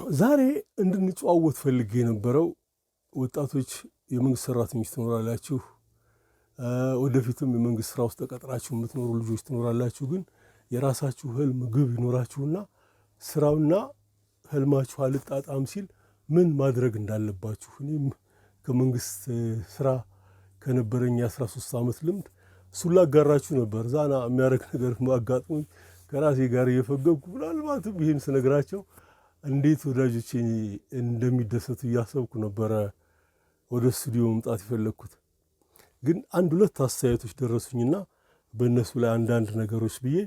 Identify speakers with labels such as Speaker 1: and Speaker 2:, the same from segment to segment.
Speaker 1: ዛሬ እንድንጨዋወት ፈልጌ የነበረው ወጣቶች የመንግስት ሰራተኞች ትኖራላችሁ፣ ወደፊትም የመንግስት ስራ ውስጥ ተቀጥራችሁ የምትኖሩ ልጆች ትኖራላችሁ። ግን የራሳችሁ ህልም ግብ ይኖራችሁና ስራውና ህልማችሁ አልጣጣም ሲል ምን ማድረግ እንዳለባችሁ እኔም ከመንግስት ስራ ከነበረኝ 13 ዓመት ልምድ እሱን ላጋራችሁ ነበር። ዛና የሚያደርግ ነገር ማጋጥሞኝ ከራሴ ጋር እየፈገግኩ ምናልባትም ይህን ስነግራቸው እንዴት ወዳጆቼ እንደሚደሰቱ እያሰብኩ ነበረ ወደ ስቱዲዮ መምጣት የፈለግኩት። ግን አንድ ሁለት አስተያየቶች ደረሱኝና በእነሱ ላይ አንዳንድ ነገሮች ብዬ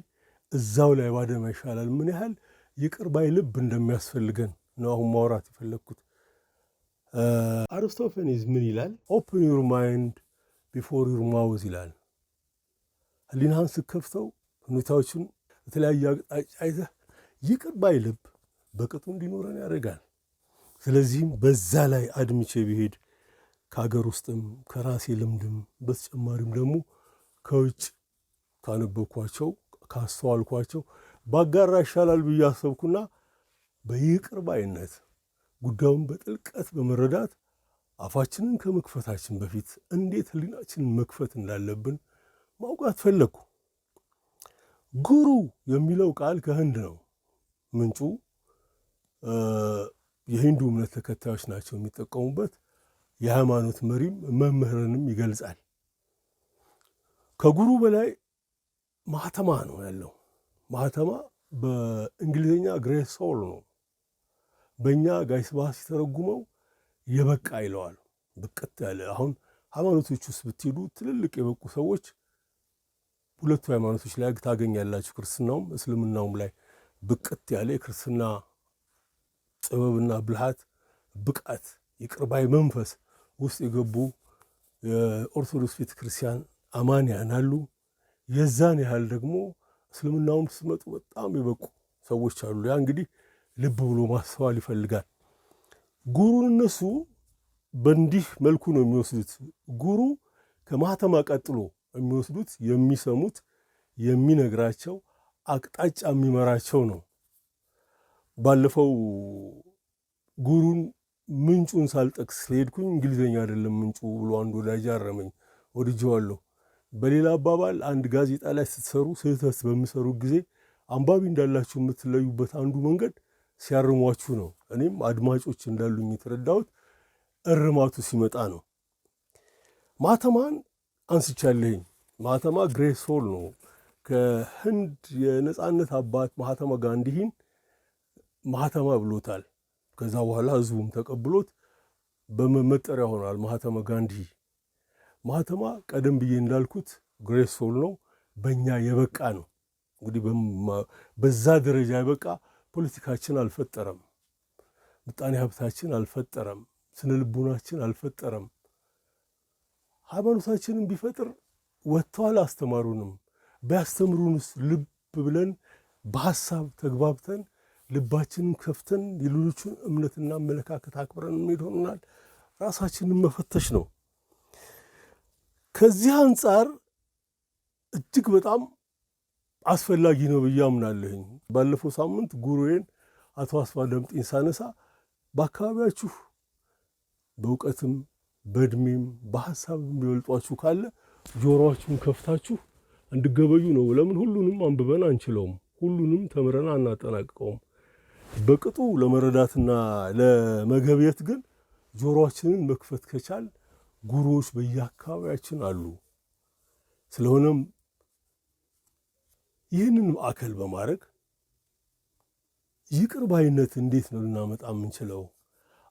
Speaker 1: እዛው ላይ ባደማ ይሻላል። ምን ያህል ይቅር ባይ ልብ እንደሚያስፈልገን ነው አሁን ማውራት የፈለግኩት። አርስቶፋኒስ ምን ይላል? ኦፕን ዩር ማይንድ ቢፎር ዩር ማውዝ ይላል። ህሊናህን ስከፍተው ሁኔታዎችን በተለያየ አቅጣጫ አይተህ ይቅር ባይ ልብ በቅጡ እንዲኖረን ያደርጋል። ስለዚህም በዛ ላይ አድምቼ ብሄድ ከሀገር ውስጥም ከራሴ ልምድም በተጨማሪም ደግሞ ከውጭ ካነበብኳቸው ካስተዋልኳቸው ባጋራ ይሻላል ብዬ አሰብኩና በይቅር ባይነት ጉዳዩን በጥልቀት በመረዳት አፋችንን ከመክፈታችን በፊት እንዴት ህሊናችንን መክፈት እንዳለብን ማውቃት ፈለግኩ። ጉሩ የሚለው ቃል ከህንድ ነው ምንጩ። የሂንዱ እምነት ተከታዮች ናቸው የሚጠቀሙበት። የሃይማኖት መሪም መምህርንም ይገልጻል። ከጉሩ በላይ ማህተማ ነው ያለው። ማህተማ በእንግሊዝኛ ግሬት ሶል ነው። በእኛ ጋይስ ባህ ሲተረጉመው የበቃ ይለዋል። ብቅት ያለ አሁን ሃይማኖቶች ውስጥ ብትሄዱ ትልልቅ የበቁ ሰዎች ሁለቱ ሃይማኖቶች ላይ ታገኛላችሁ። ክርስትናውም እስልምናውም ላይ ብቅት ያለ የክርስትና ጥበብና ብልሃት ብቃት ይቅርባይ መንፈስ ውስጥ የገቡ የኦርቶዶክስ ቤተክርስቲያን አማንያን አሉ። የዛን ያህል ደግሞ እስልምናውም ሲመጡ በጣም የበቁ ሰዎች አሉ። ያ እንግዲህ ልብ ብሎ ማስተዋል ይፈልጋል። ጉሩን እነሱ በእንዲህ መልኩ ነው የሚወስዱት። ጉሩ ከማህተማ ቀጥሎ የሚወስዱት የሚሰሙት የሚነግራቸው አቅጣጫ የሚመራቸው ነው። ባለፈው ጉሩን ምንጩን ሳልጠቅስ ስለሄድኩኝ እንግሊዝኛ አይደለም ምንጩ ብሎ አንድ ወዳጅ አረመኝ። ወድጄዋለሁ። በሌላ አባባል አንድ ጋዜጣ ላይ ስትሰሩ ስህተት በሚሰሩ ጊዜ አንባቢ እንዳላችሁ የምትለዩበት አንዱ መንገድ ሲያርሟችሁ ነው። እኔም አድማጮች እንዳሉኝ የተረዳሁት እርማቱ ሲመጣ ነው። ማህተማን አንስቻለኝ። ማህተማ ግሬት ሶል ነው። ከህንድ የነጻነት አባት ማህተማ ጋንዲሂን ማህተማ ብሎታል። ከዛ በኋላ ህዝቡም ተቀብሎት በመጠሪያ ሆኗል ማህተማ ጋንዲ። ማህተማ ቀደም ብዬ እንዳልኩት ግሬት ሶል ነው። በእኛ የበቃ ነው። እንግዲህ በዛ ደረጃ የበቃ ፖለቲካችን አልፈጠረም፣ ምጣኔ ሀብታችን አልፈጠረም፣ ስነ ልቡናችን አልፈጠረም። ሃይማኖታችንን ቢፈጥር ወጥተው አላስተማሩንም። ቢያስተምሩንስ ልብ ብለን በሐሳብ ተግባብተን ልባችንን ከፍተን የሌሎቹን እምነትና አመለካከት አክብረን እንሄድ ሆናል። ራሳችንን መፈተሽ ነው። ከዚህ አንጻር እጅግ በጣም አስፈላጊ ነው ብዬ አምናለሁኝ። ባለፈው ሳምንት ጉሩዬን አቶ አስፋ ደምጤን ሳነሳ በአካባቢያችሁ በእውቀትም በእድሜም በሐሳብም የሚበልጧችሁ ካለ ጆሮአችሁን ከፍታችሁ እንድገበዩ ነው። ለምን ሁሉንም አንብበን አንችለውም፣ ሁሉንም ተምረን አናጠናቅቀውም። በቅጡ ለመረዳትና ለመገብየት ግን ጆሮአችንን መክፈት ከቻል ጉሩዎች በየአካባቢያችን አሉ። ስለሆነም ይህንን ማዕከል በማድረግ ይቅር ባይነት እንዴት ነው ልናመጣ የምንችለው?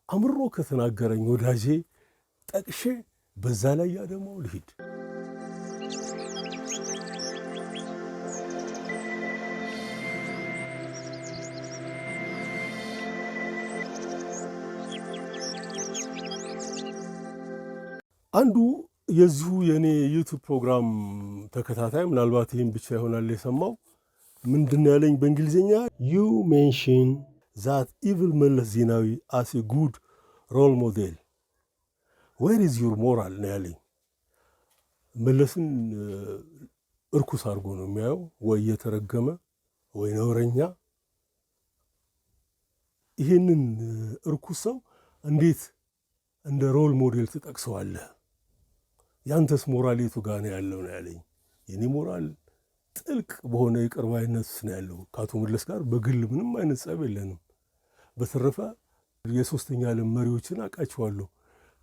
Speaker 1: አምሮ ከተናገረኝ ወዳጄ ጠቅሼ በዛ ላይ ያደማው ልሂድ። አንዱ የዚሁ የኔ ዩቲዩብ ፕሮግራም ተከታታይ ምናልባት ይህን ብቻ ይሆናል የሰማው ምንድን ያለኝ በእንግሊዝኛ you mention that evil መለስ ዜናዊ as a good role model where is your moral ነው ያለኝ። መለስን እርኩስ አድርጎ ነው የሚያየው፣ ወይ የተረገመ ወይ ነውረኛ። ይህንን እርኩስ ሰው እንዴት እንደ ሮል ሞዴል ትጠቅሰዋለህ? ያንተስ ሞራል የቱ ጋር ነው ያለው ነው ያለኝ። የኔ ሞራል ጥልቅ በሆነ ይቅር ባይነት ነው ያለው። ከአቶ መለስ ጋር በግል ምንም አይነት ጸብ የለንም። በተረፈ የሶስተኛ ዓለም መሪዎችን አውቃቸዋለሁ።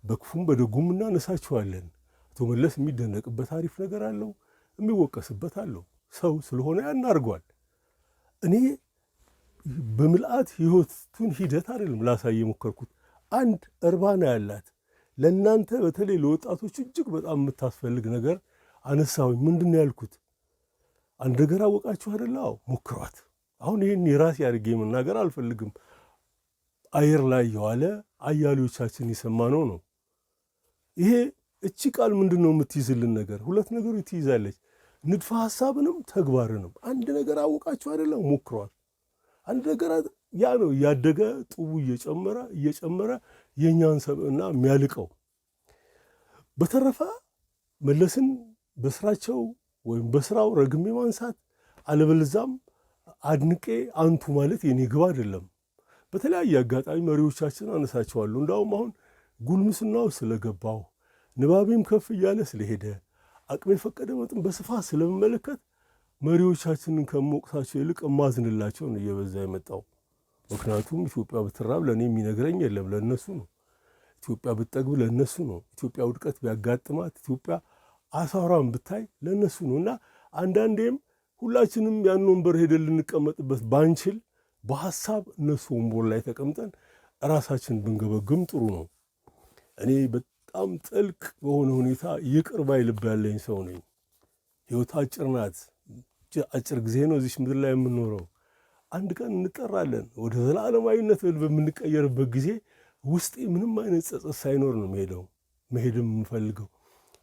Speaker 1: በክፉም በደጉም እናነሳቸዋለን። አቶ መለስ የሚደነቅበት አሪፍ ነገር አለው፣ የሚወቀስበት አለው። ሰው ስለሆነ ያናርጓል። እኔ በምልአት ህይወቱን ሂደት አይደለም ላሳይ የሞከርኩት። አንድ እርባና ያላት ለእናንተ በተለይ ለወጣቶች እጅግ በጣም የምታስፈልግ ነገር አነሳሁኝ። ምንድን ነው ያልኩት? አንድ ነገር አወቃችሁ አይደለ? አዎ ሞክሯት። አሁን ይህን የራሴ አድርጌ መናገር አልፈልግም። አየር ላይ የዋለ አያሌዎቻችን የሰማነው ነው። ይሄ እቺ ቃል ምንድን ነው የምትይዝልን ነገር? ሁለት ነገሮች ትይዛለች፣ ንድፈ ሐሳብንም ተግባርንም። አንድ ነገር አወቃችሁ አይደለም? ሞክሯት። አንድ ነገር ያ ነው እያደገ ጡቡ እየጨመረ የእኛን ሰብዕና የሚያልቀው። በተረፈ መለስን በስራቸው ወይም በስራው ረግሜ ማንሳት አለበለዛም አድንቄ አንቱ ማለት የኔ ግብ አይደለም። በተለያየ አጋጣሚ መሪዎቻችን አነሳቸዋለሁ። እንዳውም አሁን ጉልምስናው ስለገባው ንባቤም ከፍ እያለ ስለሄደ አቅሜ የፈቀደ መጠን በስፋት ስለምመለከት መሪዎቻችንን ከመወቅሳቸው ይልቅ እማዝንላቸው ነው እየበዛ የመጣው። ምክንያቱም ኢትዮጵያ ብትራብ ለእኔ የሚነግረኝ የለም፣ ለእነሱ ነው። ኢትዮጵያ ብትጠግብ ለእነሱ ነው። ኢትዮጵያ ውድቀት ቢያጋጥማት፣ ኢትዮጵያ አሳራን ብታይ ለእነሱ ነው። እና አንዳንዴም ሁላችንም ያን ወንበር ሄደን ልንቀመጥበት ባንችል በሐሳብ እነሱ ወንበር ላይ ተቀምጠን ራሳችን ብንገበግም ጥሩ ነው። እኔ በጣም ጥልቅ በሆነ ሁኔታ ይቅር ባይ ልብ ያለኝ ሰው ነኝ። ሕይወት አጭር ናት። አጭር ጊዜ ነው እዚች ምድር ላይ የምንኖረው። አንድ ቀን እንጠራለን። ወደ ዘላለማዊነት በምንቀየርበት ጊዜ ውስጤ ምንም አይነት ጸጸት ሳይኖር ነው መሄድም የምፈልገው።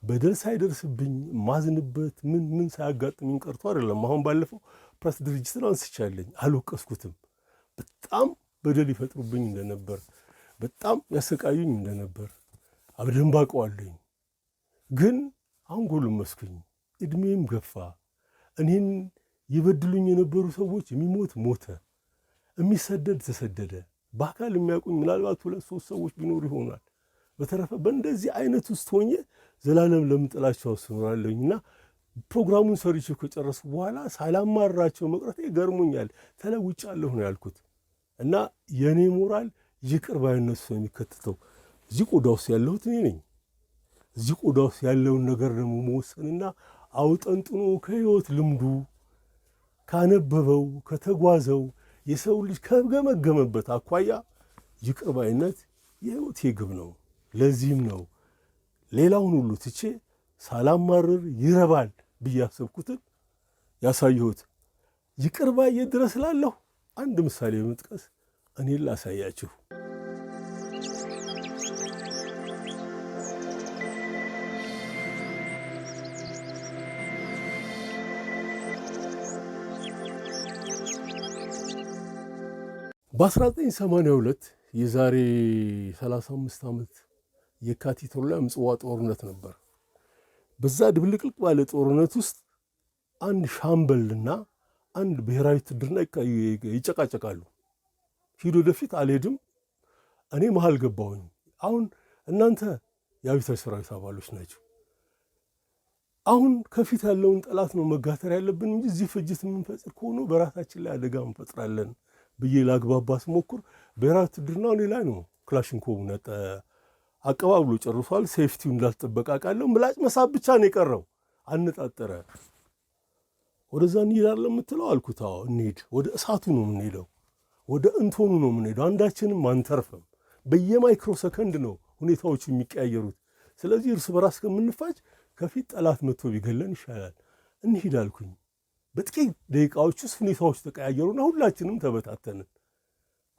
Speaker 1: በደል ሳይደርስብኝ ማዝንበት ምን ሳያጋጥምኝ ቀርቶ አይደለም። አሁን ባለፈው ፕሬስ ድርጅትን አንስቻለኝ፣ አልወቀስኩትም። በጣም በደል ይፈጥሩብኝ እንደነበር፣ በጣም ያሰቃዩኝ እንደነበር በደንብ አውቀዋለሁኝ። ግን አሁን ጎለመስኩኝ፣ እድሜም ገፋ። እኔን ይበድሉኝ የነበሩ ሰዎች የሚሞት ሞተ፣ የሚሰደድ ተሰደደ። በአካል የሚያውቁኝ ምናልባት 2-3 ሰዎች ቢኖሩ ይሆናል። በተረፈ በእንደዚህ አይነት ውስጥ ሆኜ ዘላለም ለምጥላቸው አስኖራለሁኝ እና ፕሮግራሙን ሰርቼ ከጨረሱ በኋላ ሳላማራቸው መቅረቴ ገርሞኛል። ተለውጫለሁ ነው ያልኩት። እና የእኔ ሞራል ይቅር ባይነሱ የሚከትተው እዚህ ቆዳ ውስጥ ያለሁት እኔ ነኝ። እዚህ ቆዳ ውስጥ ያለውን ነገር ደግሞ መወሰንና አውጠንጥኖ ከህይወት ልምዱ ካነበበው ከተጓዘው የሰው ልጅ ከገመገመበት አኳያ ይቅር ባይነት የህይወቴ ግብ ነው። ለዚህም ነው ሌላውን ሁሉ ትቼ ሳላማርር ይረባል ብዬ ያሰብኩትን ያሳየሁት። ይቅር ባይ የት ድረስ ላለሁ አንድ ምሳሌ በመጥቀስ እኔን ላሳያችሁ። በ1982 የዛሬ 35 ዓመት የካቲት ላይ ምጽዋ ጦርነት ነበር። በዛ ድብልቅልቅ ባለ ጦርነት ውስጥ አንድ ሻምበልና አንድ ብሔራዊ ውትድርና ይጨቃጨቃሉ። ሂድ ወደፊት አልሄድም፣ እኔ መሃል ገባሁኝ። አሁን እናንተ የአብዮታዊ ሰራዊት አባሎች ናቸው። አሁን ከፊት ያለውን ጠላት ነው መጋተር ያለብን እንጂ እዚህ ፍጅት የምንፈጽር ከሆነ በራሳችን ላይ አደጋ እንፈጥራለን ብዬ ላግባባ ስሞክር ብሔራዊ ውትድርናው እኔ ላይ ነው ክላሽንኮቭ አቀባብሎ ጨርሷል። ሴፍቲው እንዳልተጠበቀ አውቃለሁ። ምላጭ መሳብ ብቻ ነው የቀረው። አነጣጠረ። ወደዛ እንሄዳለን የምትለው አልኩት። አዎ እንሄድ። ወደ እሳቱ ነው የምንሄደው፣ ወደ እንቶኑ ነው የምንሄደው። አንዳችንም አንተርፍም። በየማይክሮ ሰከንድ ነው ሁኔታዎቹ የሚቀያየሩት። ስለዚህ እርስ በራስ ከምንፋጅ ከፊት ጠላት መጥቶ ቢገለን ይሻላል። እንሂድ አልኩኝ። በጥቂት ደቂቃዎች ውስጥ ሁኔታዎች ተቀያየሩና ሁላችንም ተበታተንን።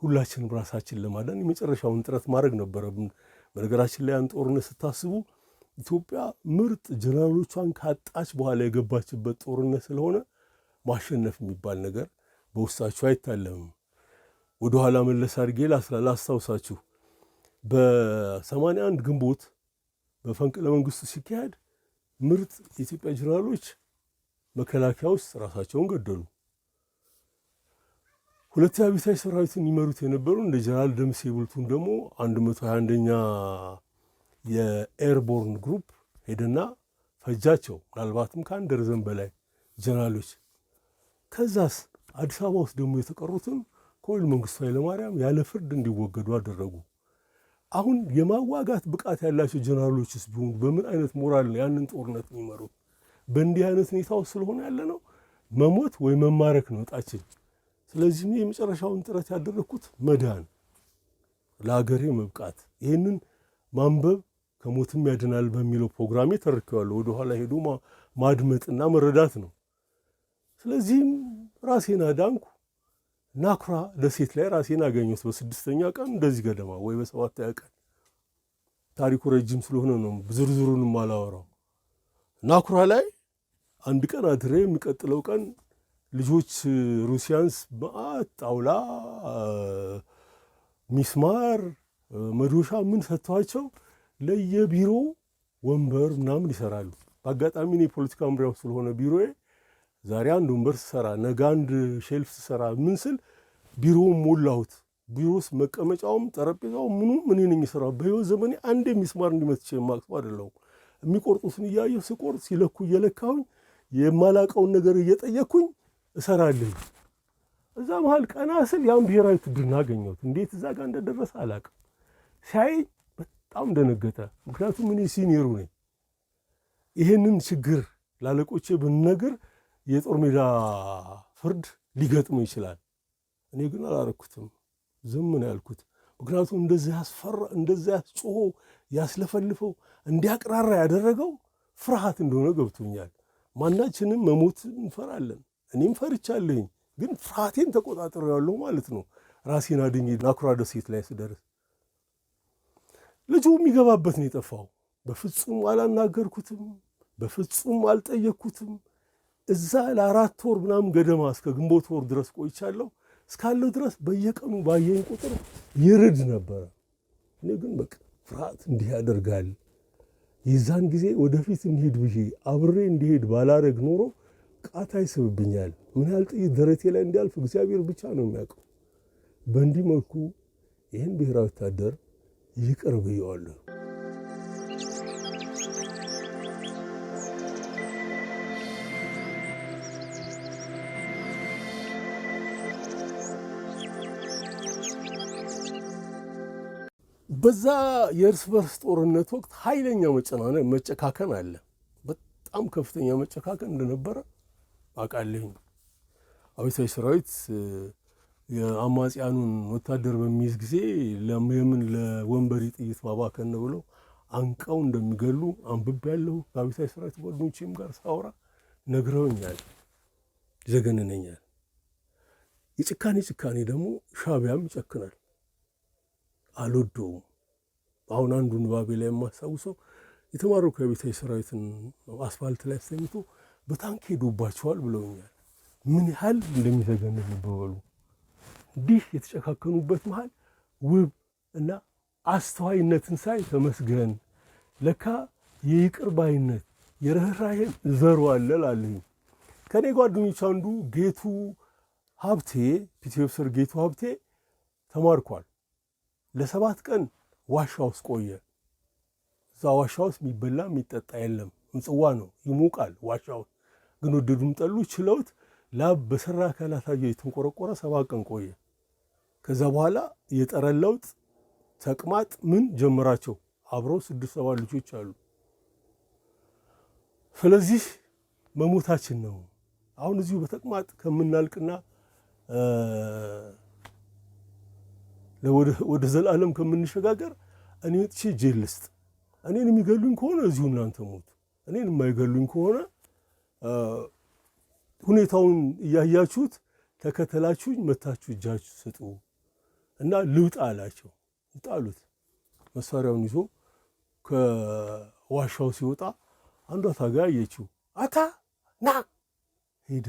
Speaker 1: ሁላችንም ራሳችን ለማዳን የመጨረሻውን ጥረት ማድረግ ነበረብን። በነገራችን ላይ ያን ጦርነት ስታስቡ ኢትዮጵያ ምርጥ ጀነራሎቿን ካጣች በኋላ የገባችበት ጦርነት ስለሆነ ማሸነፍ የሚባል ነገር በውስጣችሁ አይታለምም። ወደኋላ መለስ አድርጌ ላስታውሳችሁ። በ81 ግንቦት በፈንቅለ መንግስቱ ሲካሄድ ምርጥ የኢትዮጵያ ጀነራሎች መከላከያ ውስጥ ራሳቸውን ገደሉ። ሁለተኛ አብዮታዊ ሰራዊትን ይመሩት የነበሩ እንደ ጀነራል ደምሴ ቡልቱን ደግሞ 121ኛ የኤርቦርን ግሩፕ ሄደና ፈጃቸው። ምናልባትም ከአንድ ደርዘን በላይ ጀነራሎች። ከዛስ አዲስ አበባ ውስጥ ደግሞ የተቀሩትን ኮሎኔል መንግስቱ ኃይለማርያም ያለ ፍርድ እንዲወገዱ አደረጉ። አሁን የማዋጋት ብቃት ያላቸው ጀነራሎችስ ቢሆኑ በምን አይነት ሞራል ነው ያንን ጦርነት የሚመሩት? በእንዲህ አይነት ሁኔታ ውስጥ ስለሆነ ያለ ነው መሞት ወይ መማረክ ነው እጣችን። ስለዚህም የመጨረሻውን ጥረት ያደረግኩት መዳን፣ ለሀገሬ መብቃት፣ ይህንን ማንበብ ከሞትም ያድናል በሚለው ፕሮግራሜ ተርኬዋለሁ። ወደኋላ ሄዶ ማድመጥና መረዳት ነው። ስለዚህም ራሴን አዳንኩ። ናኩራ ደሴት ላይ ራሴን አገኘሁት በ6ኛ ቀን እንደዚህ ገደማ ወይ በ7ኛ ቀን። ታሪኩ ረጅም ስለሆነ ነው ዝርዝሩንም አላወራው። ናኩራ ላይ አንድ ቀን አድሬ የሚቀጥለው ቀን ልጆች ሩሲያንስ መዓት ጣውላ፣ ሚስማር፣ መዶሻ ምን ሰጥተዋቸው ለየቢሮ ወንበር ምናምን ይሰራሉ። በአጋጣሚ እኔ የፖለቲካ መምሪያው ስለሆነ ቢሮዬ ዛሬ አንድ ወንበር ስሰራ ነገ አንድ ሼልፍ ስሰራ ምን ስል ቢሮውን ሞላሁት። ቢሮስ መቀመጫውም ጠረጴዛውም ምኑም ምን ነኝ የሰራው። በህይወት ዘመኔ አንድ ሚስማር እንዲመትቼ የማቅሰው አይደለሁም። የሚቆርጡትን እያየሁ ስቆርጥ ሲለኩ እየለካሁኝ የማላቀውን ነገር እየጠየቅኩኝ እሰራለሁ። እዛ መሀል ቀና ስል ያን ብሔራዊ ውትድርና አገኘሁት። እንዴት እዛ ጋር እንደደረሰ አላቅም። ሲያይ በጣም ደነገጠ። ምክንያቱም እኔ ሲኒየሩ ነኝ። ይህንን ችግር ላለቆቼ ብንነግር የጦር ሜዳ ፍርድ ሊገጥመው ይችላል። እኔ ግን አላረኩትም፣ ዝም ነው ያልኩት። ምክንያቱም እንደዚህ ያስፈራ፣ እንደዚህ ያስጮሆ ያስለፈልፈው እንዲያቅራራ ያደረገው ፍርሃት እንደሆነ ገብቶኛል። ማናችንም መሞት እንፈራለን። እኔም ፈርቻለሁኝ፣ ግን ፍርሃቴን ተቆጣጥሬዋለሁ ማለት ነው። ራሴን አድኜ ናኩራ ደሴት ላይ ስደርስ ልጁ የሚገባበት ነው የጠፋው። በፍጹም አላናገርኩትም፣ በፍጹም አልጠየቅኩትም። እዛ ለ4 ወር ምናምን ገደማ እስከ ግንቦት ወር ድረስ ቆይቻለሁ። እስካለው ድረስ በየቀኑ ባየኝ ቁጥር ይርድ ነበረ። እኔ ግን በቃ ፍርሃት እንዲህ ያደርጋል። የዛን ጊዜ ወደፊት እንሂድ ብዬ አብሬ እንዲሄድ ባላረግ ኖሮ ቃታ ይስብብኛል። ምን ያህል ጥይት ደረቴ ላይ እንዲያልፍ እግዚአብሔር ብቻ ነው የሚያውቀው። በእንዲህ መልኩ ይህን ብሔራዊ ወታደር ይቅር ብየዋለሁ። በዛ የእርስ በርስ ጦርነት ወቅት ኃይለኛ መጨካከን አለ። በጣም ከፍተኛ መጨካከን እንደነበረ አውቃለሁኝ። አብዮታዊ ሰራዊት የአማጽያኑን ወታደር በሚይዝ ጊዜ ለምን ለወንበሪ ጥይት ማባከን ነው ብለው አንቀው እንደሚገሉ አንብቤያለሁ። ከአብዮታዊ ሰራዊት ጓደኞቼም ጋር ሳወራ ነግረውኛል። ይዘገንነኛል። የጭካኔ ደግሞ ሻዕቢያም ይጨክናል። አልወደውም። አሁን አንዱ ንባቤ ላይ የማስታውሰው የተማረኩ የአብዮታዊ ሰራዊትን አስፋልት ላይ አስተኝቶ በታንክ ሄዶባቸዋል ብለውኛል። ምን ያህል እንደሚዘገንን በበሉ። እንዲህ የተጨካከኑበት መሃል ውብ እና አስተዋይነትን ሳይ ተመስገን፣ ለካ የይቅር ባይነት የርኅራኄን ዘሩ አለ እላለሁኝ። ከእኔ ጓደኞች አንዱ ጌቱ ሀብቴ፣ ፒቲ ኦፊሰር ጌቱ ሀብቴ ተማርኳል። ለ7 ቀን ዋሻ ውስጥ ቆየ። እዛ ዋሻ ውስጥ የሚበላ የሚጠጣ የለም፣ ምጽዋ ነው፣ ይሞቃል። ዋሻ ውስጥ ግን ወደዱም ጠሉ ችለውት ላብ በሰራ አካላታቸው የተንቆረቆረ 7 ቀን ቆየ። ከዛ በኋላ የጠረን ለውጥ ተቅማጥ ምን ጀመራቸው። አብረው 6-7 ልጆች አሉ። ስለዚህ መሞታችን ነው። አሁን እዚሁ በተቅማጥ ከምናልቅና ወደ ዘላለም ከምንሸጋገር እኔ ወጥቼ ጄል ልስጥ። እኔን የሚገሉኝ ከሆነ እዚሁ እናንተ ሞቱ። እኔን የማይገሉኝ ከሆነ ሁኔታውን እያያችሁት ተከተላችሁኝ መታችሁ እጃችሁ ስጡ እና ልውጣ አላቸው። ጣሉት። መሳሪያውን ይዞ ከዋሻው ሲወጣ አንዷ ታጋይ አየችው። አታ ና ሄደ።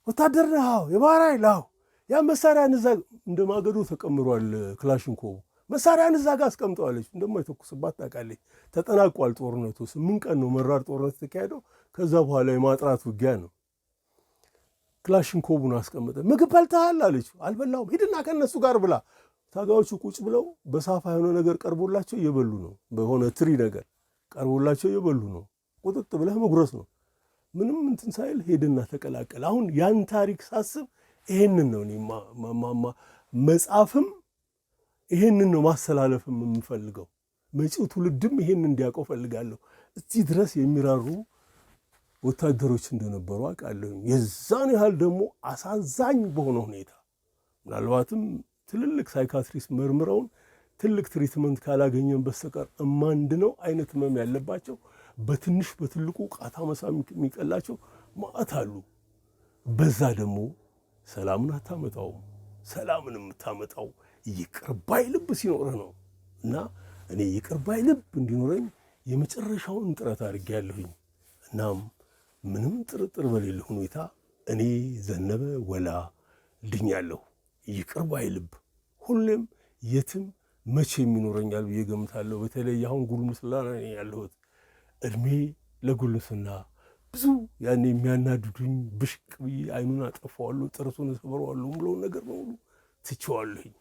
Speaker 1: ወታደር ነህ? የባህር ኃይል? አዎ። ያ መሳሪያን እዛ እንደ ማገዶ ተቀምሯል። ክላሽንኮቭ መሳሪያን እዛ ጋር አስቀምጠዋለች። እንደማይተኩስባት ታውቃለች። ተጠናቋል ጦርነቱ። 8 ቀን ነው መራር ጦርነት የተካሄደው። ከዛ በኋላ የማጥራት ውጊያ ነው። ክላሽንኮቡን አስቀመጠ። ምግብ በልተሃል አለችው። አልበላሁም። ሂድና ከነሱ ጋር ብላ። ታጋዮቹ ቁጭ ብለው በሳፋ የሆነ ነገር ቀርቦላቸው እየበሉ ነው። በሆነ ትሪ ነገር ቀርቦላቸው እየበሉ ነው። ቁጥጥ ብለህ መጉረስ ነው። ምንም እንትን ሳይል ሄድና ተቀላቀለ። አሁን ያን ታሪክ ሳስብ ይሄንን ነው መጽሐፍም ይሄንን ነው ማስተላለፍም የምፈልገው። መጪው ትውልድም ይሄን እንዲያውቀው ፈልጋለሁ። እዚህ ድረስ የሚራሩ ወታደሮች እንደነበሩ አውቃለሁ። የዛን ያህል ደግሞ አሳዛኝ በሆነ ሁኔታ ምናልባትም ትልልቅ ሳይካትሪስት መርምረውን ትልቅ ትሪትመንት ካላገኘን በስተቀር እማንድነው አይነት ህመም ያለባቸው በትንሽ በትልቁ ቃታ መሳም የሚቀላቸው ማዕት አሉ። በዛ ደግሞ ሰላምን አታመጣውም። ሰላምን የምታመጣው ይቅር ባይ ልብ ሲኖርህ ነው። እና እኔ ይቅር ባይ ልብ እንዲኖረኝ የመጨረሻውን ጥረት አድርጌያለሁኝ። እናም ምንም ጥርጥር በሌለ ሁኔታ እኔ ዘነበ ወላ ድኛለሁ። ይቅር ባይ ልብ ሁሌም የትም መቼም ይኖረኛል ብዬ ገምታለሁ። በተለይ አሁን ጉልምስና ላይ ያለሁት እድሜ ለጉልምስና ብዙ ያኔ የሚያናድዱኝ ብሽቅ ብዬ አይኑን አጠፋዋለሁ፣ ጥርሱን እሰብረዋለሁ ብለውን ነገር በሙሉ ትቼዋለሁኝ።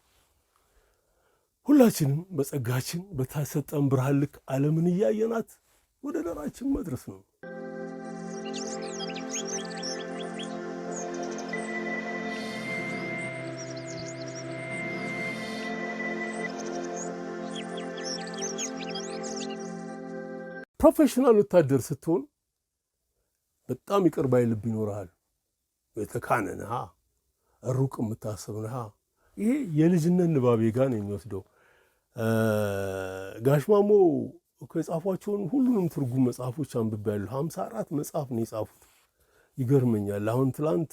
Speaker 1: ሁላችንም በጸጋችን በታሰጠን ብርሃን ልክ ዓለምን እያየናት ወደ ዳራችን መድረስ ነው። ፕሮፌሽናል ወታደር ስትሆን በጣም ይቅር ባይ ልብ ይኖርሃል። የተካነንሃ ሩቅ የምታስብንሃ ይሄ የልጅነት ንባቤ ጋር ነው የሚወስደው። ጋሽ ማሞ ከጻፏቸውን ሁሉንም ትርጉም መጽሐፎች አንብቤያለሁ። 54 መጽሐፍ ነው የጻፉት። ይገርመኛል። አሁን ትላንት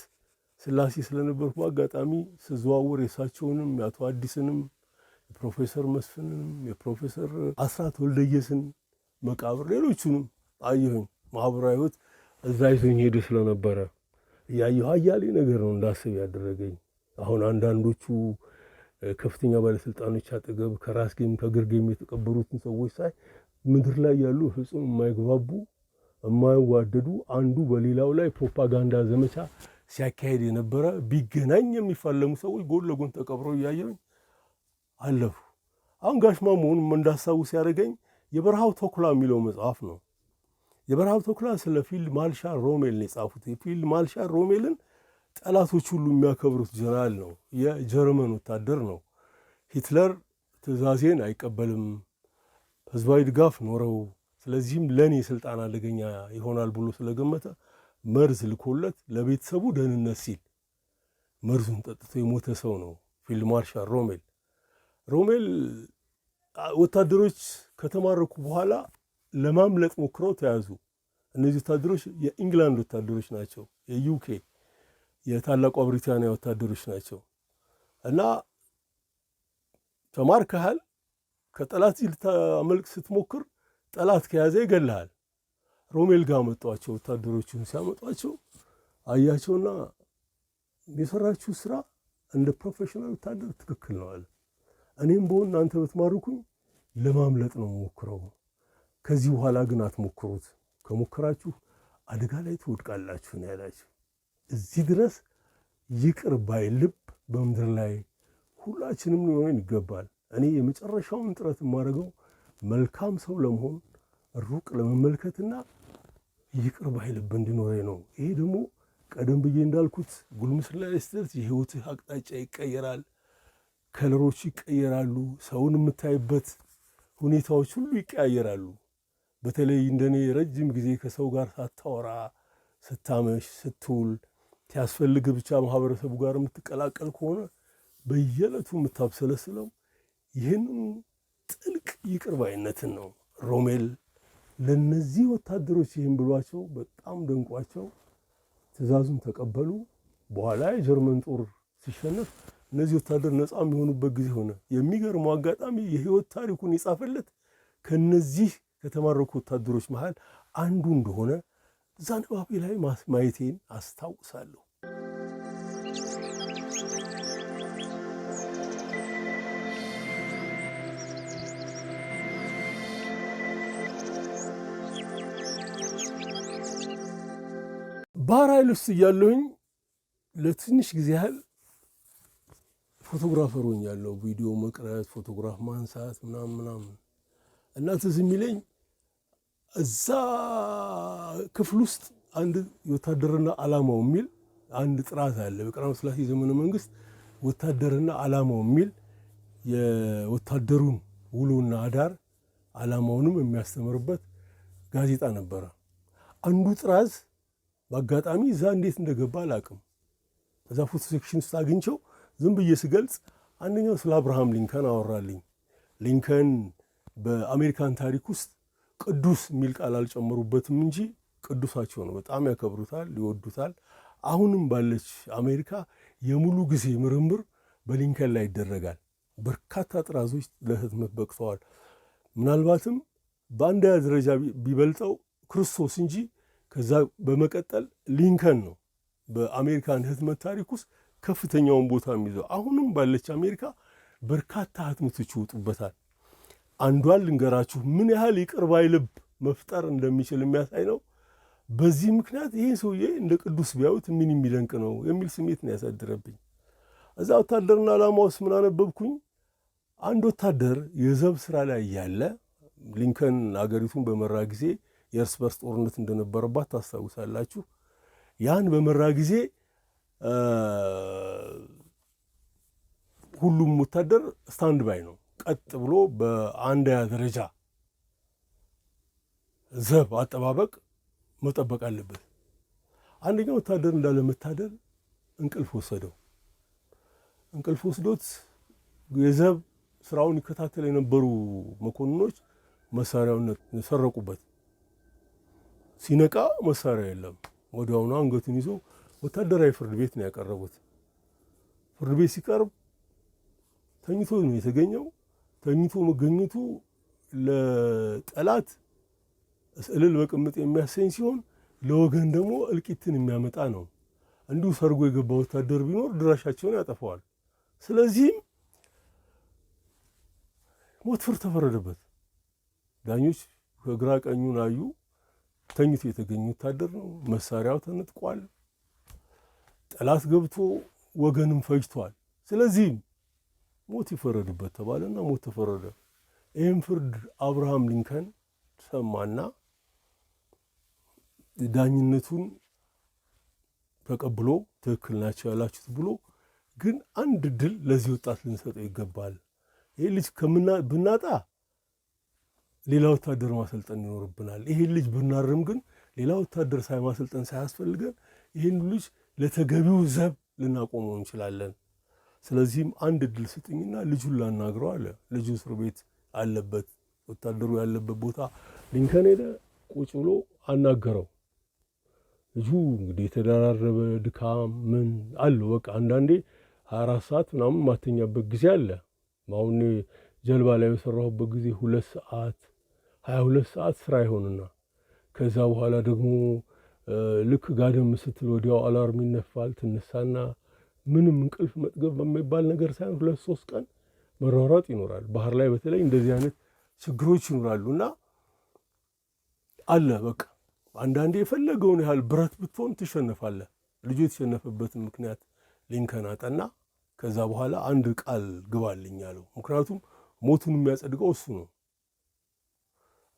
Speaker 1: ስላሴ ስለነበርኩ በአጋጣሚ ስዘዋወር የእሳቸውንም የአቶ አዲስንም የፕሮፌሰር መስፍንንም የፕሮፌሰር አስራት ወልደየስን መቃብር ሌሎቹንም አየሁኝ። ማህበራዊ ህይወት እዛ ይዞኝ ሄደ ስለነበረ እያየሁ አያሌ ነገር ነው እንዳስብ ያደረገኝ። አሁን አንዳንዶቹ ከፍተኛ ባለስልጣኖች አጠገብ ከራስጌም ከግርጌም የተቀበሩትን ሰዎች ሳይ ምድር ላይ ያሉ ፍጹም የማይግባቡ የማይዋደዱ አንዱ በሌላው ላይ ፕሮፓጋንዳ ዘመቻ ሲያካሄድ የነበረ ቢገናኝ የሚፋለሙ ሰዎች ጎን ለጎን ተቀብረው እያየሁኝ አለፉ። አሁን ጋሽ ማሞን እንዳስታውስ ያደረገኝ የበረሃው ተኩላ የሚለው መጽሐፍ ነው። የበረሃው ተኩላ ስለ ፊልድ ማርሻል ሮሜል ነው የጻፉት። የፊልድ ማርሻል ሮሜልን ጠላቶች ሁሉ የሚያከብሩት ጀነራል ነው። የጀርመን ወታደር ነው። ሂትለር ትዕዛዜን አይቀበልም፣ ህዝባዊ ድጋፍ ኖረው፣ ስለዚህም ለእኔ ስልጣን አደገኛ ይሆናል ብሎ ስለገመተ መርዝ ልኮለት ለቤተሰቡ ደህንነት ሲል መርዙን ጠጥቶ የሞተ ሰው ነው ፊልድ ማርሻል ሮሜል። ሮሜል ወታደሮች ከተማረኩ በኋላ ለማምለጥ ሞክረው ተያዙ። እነዚህ ወታደሮች የኢንግላንድ ወታደሮች ናቸው። የዩኬ የታላቋ ብሪታንያ ወታደሮች ናቸው። እና ተማርከሃል፣ ከጠላት ልታመልጥ ስትሞክር ጠላት ከያዘ ይገልሃል። ሮሜል ጋር መጧቸው። ወታደሮቹን ሲያመጧቸው አያቸውና የሰራችሁ ስራ እንደ ፕሮፌሽናል ወታደር ትክክል ነው አለ። እኔም በሆን እናንተ ብትማርኩኝ ለማምለጥ ነው ሞክረው፣ ከዚህ በኋላ ግን አትሞክሩት፣ ከሞከራችሁ አደጋ ላይ ትወድቃላችሁ ነው ያላችሁ። እዚህ ድረስ ይቅር ባይ ልብ በምድር ላይ ሁላችንም ሊሆን ይገባል። እኔ የመጨረሻውን ጥረት የማደርገው መልካም ሰው ለመሆን ሩቅ ለመመልከትና ይቅር ባይ ልብ እንዲኖረኝ ነው። ይሄ ደግሞ ቀደም ብዬ እንዳልኩት ጉልምስና ላይ ስትደርስ የህይወትህ አቅጣጫ ይቀየራል፣ ከለሮች ይቀየራሉ፣ ሰውን የምታይበት ሁኔታዎች ሁሉ ይቀያየራሉ። በተለይ እንደኔ ረጅም ጊዜ ከሰው ጋር ሳታወራ ስታመሽ ስትውል ሲያስፈልግ ብቻ ማህበረሰቡ ጋር የምትቀላቀል ከሆነ በየዕለቱ የምታብሰለስለው ይህንን ጥልቅ ይቅር ባይነትን ነው። ሮሜል ለነዚህ ወታደሮች ይህን ብሏቸው በጣም ደንቋቸው ትእዛዙን ተቀበሉ። በኋላ የጀርመን ጦር ሲሸነፍ እነዚህ ወታደር ነፃ የሚሆኑበት ጊዜ ሆነ። የሚገርመው አጋጣሚ የህይወት ታሪኩን የጻፈለት ከነዚህ ከተማረኩ ወታደሮች መሃል አንዱ እንደሆነ እዛ ንባቤ ላይ ማየቴን አስታውሳለሁ። ባህር ኃይል ውስጥ እያለሁኝ ለትንሽ ጊዜ ያህል ፎቶግራፈር ሆኛለሁ። ቪዲዮ መቅረጽ፣ ፎቶግራፍ ማንሳት ምናምን እና ትዝ የሚለኝ እዛ ክፍል ውስጥ አንድ የወታደርና ዓላማው የሚል አንድ ጥራት አለ። በቀዳማዊ ሥላሴ ዘመነ መንግስት ወታደርና ዓላማው የሚል የወታደሩን ውሎና አዳር ዓላማውንም የሚያስተምርበት ጋዜጣ ነበረ። አንዱ ጥራዝ በአጋጣሚ እዛ እንዴት እንደገባ አላውቅም። እዛ ፎቶ ሴክሽን ውስጥ አግኝቸው ዝም ብዬ ስገልጽ አንደኛው ስለ አብርሃም ሊንከን አወራልኝ። ሊንከን በአሜሪካን ታሪክ ውስጥ ቅዱስ የሚል ቃል አልጨመሩበትም እንጂ ቅዱሳቸው ነው። በጣም ያከብሩታል፣ ይወዱታል። አሁንም ባለች አሜሪካ የሙሉ ጊዜ ምርምር በሊንከን ላይ ይደረጋል። በርካታ ጥራዞች ለህትመት በቅተዋል። ምናልባትም በአንደኛ ደረጃ ቢበልጠው ክርስቶስ እንጂ ከዛ በመቀጠል ሊንከን ነው በአሜሪካን ህትመት ታሪክ ውስጥ ከፍተኛውን ቦታ የሚይዘው። አሁንም ባለች አሜሪካ በርካታ ህትመቶች ይወጡበታል። አንዷን ልንገራችሁ ምን ያህል ይቅር ባይ ልብ መፍጠር እንደሚችል የሚያሳይ ነው። በዚህ ምክንያት ይሄ ሰውዬ እንደ ቅዱስ ቢያዩት ምን የሚደንቅ ነው የሚል ስሜት ነው ያሳድረብኝ። እዛ ወታደርና ዓላማ ውስጥ ምን አነበብኩኝ? አንድ ወታደር የዘብ ስራ ላይ ያለ ሊንከን አገሪቱን በመራ ጊዜ የእርስ በርስ ጦርነት እንደነበረባት ታስታውሳላችሁ። ያን በመራ ጊዜ ሁሉም ወታደር ስታንድ ባይ ነው፣ ቀጥ ብሎ በአንደኛ ደረጃ ዘብ አጠባበቅ መጠበቅ አለበት። አንደኛው ወታደር እንዳለመታደር እንቅልፍ ወሰደው። እንቅልፍ ወስዶት የዘብ ስራውን ይከታተል የነበሩ መኮንኖች መሳሪያውን ሰረቁበት። ሲነቃ መሳሪያ የለም። ወዲያውኑ አንገቱን ይዞ ወታደራዊ ፍርድ ቤት ነው ያቀረቡት። ፍርድ ቤት ሲቀርብ ተኝቶ ነው የተገኘው። ተኝቶ መገኘቱ ለጠላት እልል በቅምጥ የሚያሰኝ ሲሆን ለወገን ደግሞ እልቂትን የሚያመጣ ነው። እንዲሁ ሰርጎ የገባ ወታደር ቢኖር ድራሻቸውን ያጠፋዋል። ስለዚህም ሞት ፍርድ ተፈረደበት። ዳኞች ከግራ ቀኙን አዩ። ተኝቶ የተገኘ ወታደር ነው። መሳሪያው ተነጥቋል። ጠላት ገብቶ ወገንም ፈጅቷል። ስለዚህም ሞት ይፈረድበት ተባለና ሞት ተፈረደ። ይህም ፍርድ አብርሃም ሊንከን ሰማና ዳኝነቱን ተቀብሎ ትክክል ናቸው ያላችሁት ብሎ ግን አንድ ድል ለዚህ ወጣት ልንሰጠው ይገባል። ይህ ልጅ ብናጣ ሌላ ወታደር ማሰልጠን ይኖርብናል። ይሄን ልጅ ብናርም ግን ሌላ ወታደር ማሰልጠን ሳያስፈልገን ይህን ልጅ ለተገቢው ዘብ ልናቆመው እንችላለን። ስለዚህም አንድ ድል ስጥኝና ልጁን ላናግረው አለ። ልጁ እስር ቤት አለበት፣ ወታደሩ ያለበት ቦታ ሊንከን ሄደ። ቁጭ ብሎ አናገረው። ልጁ እንግዲህ የተደራረበ ድካም ምን አለው። በቃ አንዳንዴ 24 ሰዓት ምናምን ማተኛበት ጊዜ አለ። አሁን ጀልባ ላይ በሰራሁበት ጊዜ 2 ሰዓት 22 ሰዓት ስራ ይሆንና ከዛ በኋላ ደግሞ ልክ ጋደም ስትል ወዲያው አላርም ይነፋል። ትነሳና ምንም እንቅልፍ መጥገብ በሚባል ነገር ሳይሆን 2-3 ቀን መሯሯጥ ይኖራል። ባህር ላይ በተለይ እንደዚህ አይነት ችግሮች ይኖራሉና አለ በቃ አንዳንዴ የፈለገውን ያህል ብረት ብትሆን ትሸነፋለህ። ልጁ የተሸነፈበትን ምክንያት ሊንከን አጠና። ከዛ በኋላ አንድ ቃል ግባልኝ አለው። ምክንያቱም ሞቱን የሚያጸድቀው እሱ ነው።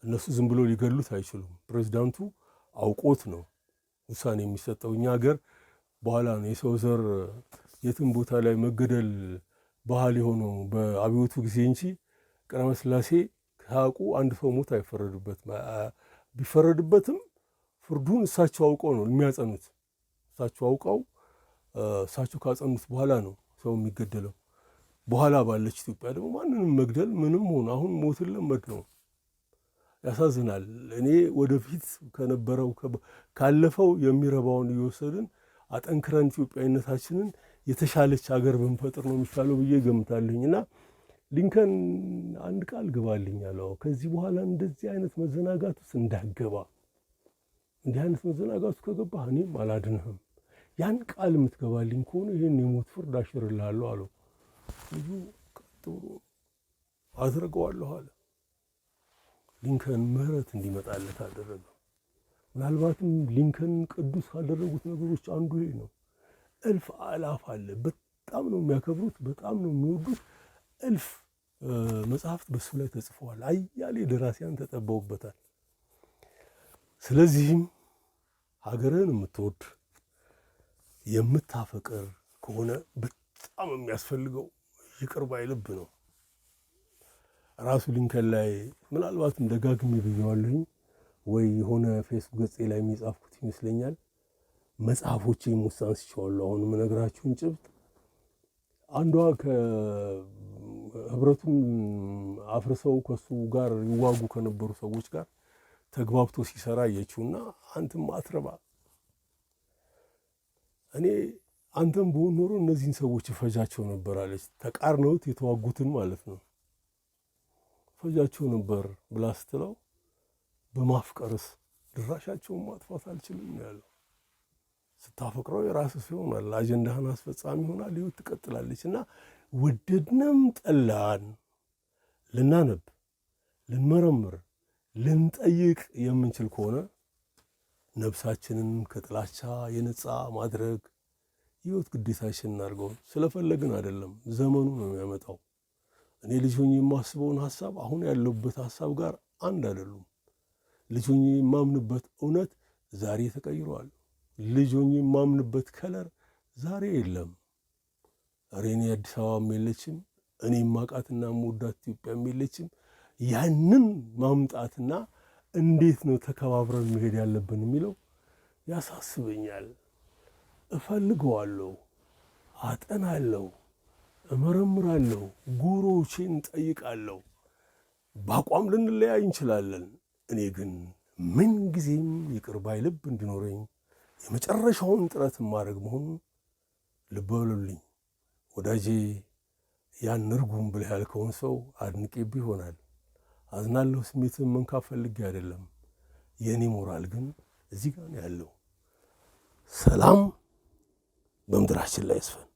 Speaker 1: እነሱ ዝም ብሎ ሊገሉት አይችሉም። ፕሬዝዳንቱ አውቆት ነው ውሳኔ የሚሰጠው። እኛ ሀገር በኋላ ነው የሰው ዘር የትም ቦታ ላይ መገደል ባህል የሆነው በአብዮቱ ጊዜ እንጂ ቀዳማዊ ሥላሴ ካቁ አንድ ሰው ሞት አይፈረድበትም። ቢፈረድበትም ፍርዱን እሳቸው አውቀው ነው የሚያጸኑት። እሳቸው አውቀው እሳቸው ካጸኑት በኋላ ነው ሰው የሚገደለው። በኋላ ባለች ኢትዮጵያ ደግሞ ማንንም መግደል ምንም ሆነ አሁን ሞትን ለመድ ነው። ያሳዝናል። እኔ ወደፊት ከነበረው ካለፈው የሚረባውን እየወሰድን አጠንክረን ኢትዮጵያዊነታችንን የተሻለች ሀገር ብንፈጥር ነው የሚሻለው ብዬ ገምታለሁኝና ሊንከን አንድ ቃል ግባልኝ አለው። ከዚህ በኋላ እንደዚህ አይነት መዘናጋት ውስጥ እንዳገባ፣ እንዲህ አይነት መዘናጋት ውስጥ ከገባህ እኔም አላድንህም። ያን ቃል የምትገባልኝ ከሆነ ይህን የሞት ፍርድ አሽርልሃለሁ አለው። ልጁ ቀጥ ብሎ አድርገዋለሁ አለ። ሊንከን ምህረት እንዲመጣለት አደረገው። ምናልባትም ሊንከን ቅዱስ ካደረጉት ነገሮች አንዱ ይሄ ነው። እልፍ አላፍ አለ። በጣም ነው የሚያከብሩት፣ በጣም ነው የሚወዱት። እልፍ መጽሐፍት በሱ ላይ ተጽፈዋል። አያሌ ደራሲያን ተጠበውበታል። ስለዚህም ሀገርህን የምትወድ የምታፈቅር ከሆነ በጣም የሚያስፈልገው ይቅር ባይ ልብ ነው። ራሱ ሊንከን ላይ ምናልባትም ደጋግሜ ብየዋለሁኝ ወይ የሆነ ፌስቡክ ገጼ ላይ የሚጻፍኩት ይመስለኛል። መጽሐፎቼም ውስጥ አንስቼዋለሁ። አሁን የምነግራችሁን ጭብጥ አንዷ ከህብረቱን አፍርሰው ከሱ ጋር ይዋጉ ከነበሩ ሰዎች ጋር ተግባብቶ ሲሰራ አየችውና አንተም አትረባ፣ እኔ አንተም ብሆን ኖሮ እነዚህን ሰዎች እፈጃቸው ነበር አለች። ተቃርነውት የተዋጉትን ማለት ነው። ፈጃቸው ነበር ብላ ስትለው በማፍቀርስ ድራሻቸውን ማጥፋት አልችልም ነው ያለው። ስታፈቅረው የራስህ ይሆናል፣ አጀንዳህን አስፈጻሚ ይሆናል፣ ህይወት ትቀጥላለች። እና ወደድንም ጠላን ልናነብ፣ ልንመረምር፣ ልንጠይቅ የምንችል ከሆነ ነፍሳችንን ከጥላቻ የነጻ ማድረግ ህይወት ግዴታችን እናድርገው። ስለፈለግን አይደለም፣ ዘመኑ ነው የሚያመጣው። እኔ ልጅ ሆኜ የማስበውን ሀሳብ አሁን ያለሁበት ሀሳብ ጋር አንድ አይደሉም። ልጅ ሆኜ የማምንበት እውነት ዛሬ ተቀይሯል። ልጅ ሆኜ የማምንበት ከለር ዛሬ የለም። እኔ አዲስ አበባም የለችም፣ እኔ ማቃትና የምወዳት ኢትዮጵያም የለችም። ያንን ማምጣትና እንዴት ነው ተከባብረን መሄድ ያለብን የሚለው ያሳስበኛል። እፈልገዋለሁ፣ አጠናለሁ፣ እመረምራለሁ፣ ጉሮቼን ጠይቃለሁ። በአቋም ልንለያይ እንችላለን። እኔ ግን ምን ጊዜም ይቅር ባይ ልብ እንዲኖረኝ የመጨረሻውን ጥረት ማድረግ መሆኑን ልብ በሉልኝ። ወዳጄ ያን እርጉም ብለህ ያልከውን ሰው አድንቄብህ ይሆናል። አዝናለሁ፣ ስሜትን መንካት ፈልጌ አይደለም። የእኔ ሞራል ግን እዚህ ጋር ነው ያለው። ሰላም በምድራችን ላይ ይስፈን።